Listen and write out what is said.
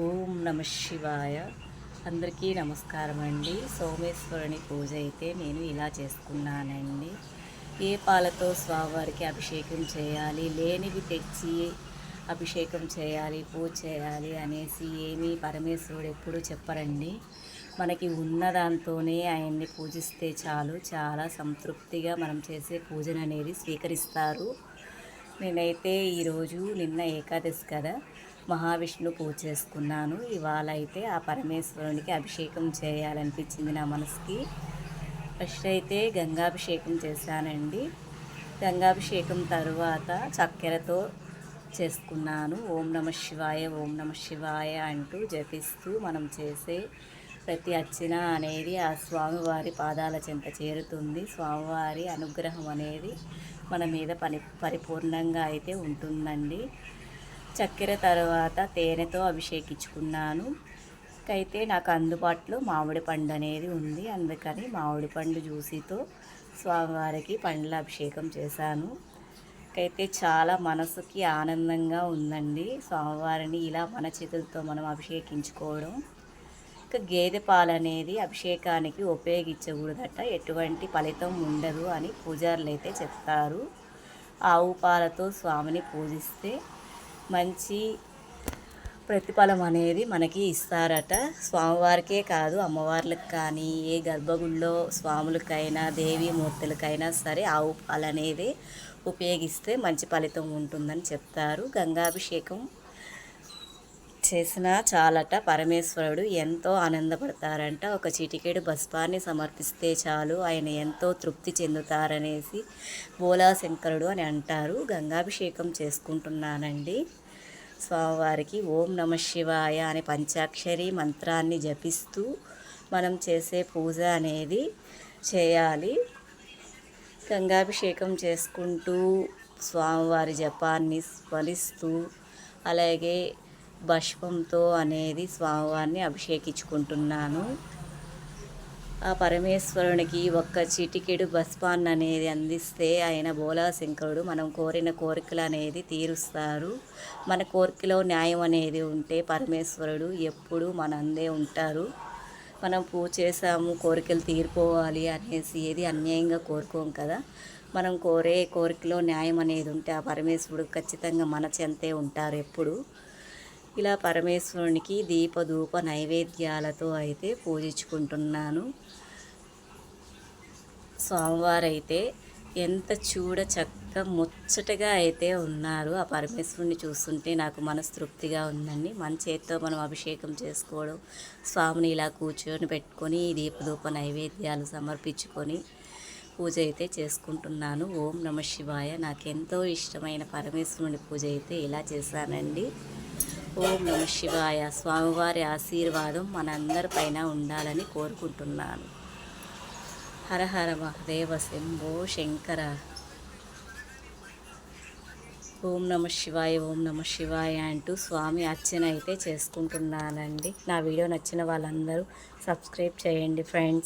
ఓం నమ శివాయ. అందరికీ నమస్కారం అండి. సోమేశ్వరుని పూజ అయితే నేను ఇలా చేసుకున్నానండి. ఏ పాలతో స్వామివారికి అభిషేకం చేయాలి, లేనివి తెచ్చి అభిషేకం చేయాలి, పూజ చేయాలి అనేసి ఏమీ పరమేశ్వరుడు ఎప్పుడూ చెప్పరండి. మనకి ఉన్న దాంతోనే ఆయన్ని పూజిస్తే చాలు, చాలా సంతృప్తిగా మనం చేసే పూజను అనేది స్వీకరిస్తారు. నేనైతే నిన్న ఏకాదశి కదా, మహావిష్ణు పూజ చేసుకున్నాను. ఇవాళ అయితే ఆ పరమేశ్వరునికి అభిషేకం చేయాలనిపించింది నా మనసుకి. ఫస్ట్ అయితే గంగాభిషేకం చేశానండి. గంగాభిషేకం తరువాత చక్కెరతో చేసుకున్నాను. ఓం నమ శివాయ, ఓం నమ శివాయ అంటూ జపిస్తూ మనం చేసే ప్రతి అర్చన అనేది ఆ స్వామివారి పాదాల చెంత చేరుతుంది. స్వామివారి అనుగ్రహం అనేది మన మీద పరిపూర్ణంగా అయితే ఉంటుందండి. చక్కెర తర్వాత తేనెతో అభిషేకించుకున్నాను. అయితే నాకు అందుబాటులో మామిడి పండు అనేది ఉంది, అందుకని మామిడి పండు జ్యూసీతో స్వామివారికి పండ్ల అభిషేకం చేశాను. అయితే చాలా మనసుకి ఆనందంగా ఉందండి స్వామివారిని ఇలా మన చేతులతో మనం అభిషేకించుకోవడం. ఇంకా గేదె పాలు అనేది అభిషేకానికి ఉపయోగించకూడదట, ఎటువంటి ఫలితం ఉండదు అని పూజారులు అయితే చెప్తారు. ఆవు పాలతో స్వామిని పూజిస్తే మంచి ప్రతిఫలం అనేది మనకి ఇస్తారట. స్వామివారికే కాదు, అమ్మవార్లకు కానీ, ఏ గర్భగుడిలో స్వాములకైనా దేవీమూర్తులకైనా సరే ఆవు పాలు అనేది ఉపయోగిస్తే మంచి ఫలితం ఉంటుందని చెప్తారు. గంగాభిషేకం చేసిన చాలట పరమేశ్వరుడు ఎంతో ఆనందపడతారంట. ఒక చిటికెడు భస్మాన్ని సమర్పిస్తే చాలు, ఆయన ఎంతో తృప్తి చెందుతారనేసి బోలాశంకరుడు అని అంటారు. గంగాభిషేకం చేసుకుంటున్నానండి స్వామివారికి. ఓం నమ శివాయ అనే పంచాక్షరి మంత్రాన్ని జపిస్తూ మనం చేసే పూజ అనేది చేయాలి. గంగాభిషేకం చేసుకుంటూ స్వామివారి జపాన్ని స్మరిస్తూ అలాగే భస్మంతో అనేది స్వామివారిని అభిషేకించుకుంటున్నాను. ఆ పరమేశ్వరునికి ఒక్క చిటికెడు భస్మాన్ని అనేది అందిస్తే ఆయన బోలాశంకరుడు మనం కోరిన కోరికలు అనేది తీరుస్తారు. మన కోరికలో న్యాయం అనేది ఉంటే పరమేశ్వరుడు ఎప్పుడూ మన అందే ఉంటారు. మనం పూజ చేసాము, కోరికలు తీరిపోవాలి అనేసి ఏది అన్యాయంగా కోరుకోం కదా. మనం కోరే కోరికలో న్యాయం అనేది ఉంటే ఆ పరమేశ్వరుడు ఖచ్చితంగా మన చెంతే ఉంటారు ఎప్పుడు. ఇలా పరమేశ్వరునికి దీపధూప నైవేద్యాలతో అయితే పూజించుకుంటున్నాను. స్వామివారైతే ఎంత చక్క ముచ్చటగా అయితే ఉన్నారు. ఆ పరమేశ్వరుని చూస్తుంటే నాకు మనస్తృప్తిగా ఉందండి. మన చేతితో మనం అభిషేకం చేసుకోవడం, స్వామిని ఇలా కూర్చొని పెట్టుకొని దీపధూప నైవేద్యాలు సమర్పించుకొని పూజ అయితే చేసుకుంటున్నాను. ఓం నమ శివాయ. నాకెంతో ఇష్టమైన పరమేశ్వరుని పూజ అయితే ఇలా చేశానండి. ఓం నమ శివాయ. స్వామివారి ఆశీర్వాదం మనందరిపైన ఉండాలని కోరుకుంటున్నాను. హర హర మహదేవ శంభో శంకర. ఓం నమ శివాయ, ఓం నమ శివాయ అంటూ స్వామి అర్చన అయితే చేసుకుంటున్నానండి. నా వీడియో నచ్చిన వాళ్ళందరూ సబ్స్క్రైబ్ చేయండి ఫ్రెండ్స్.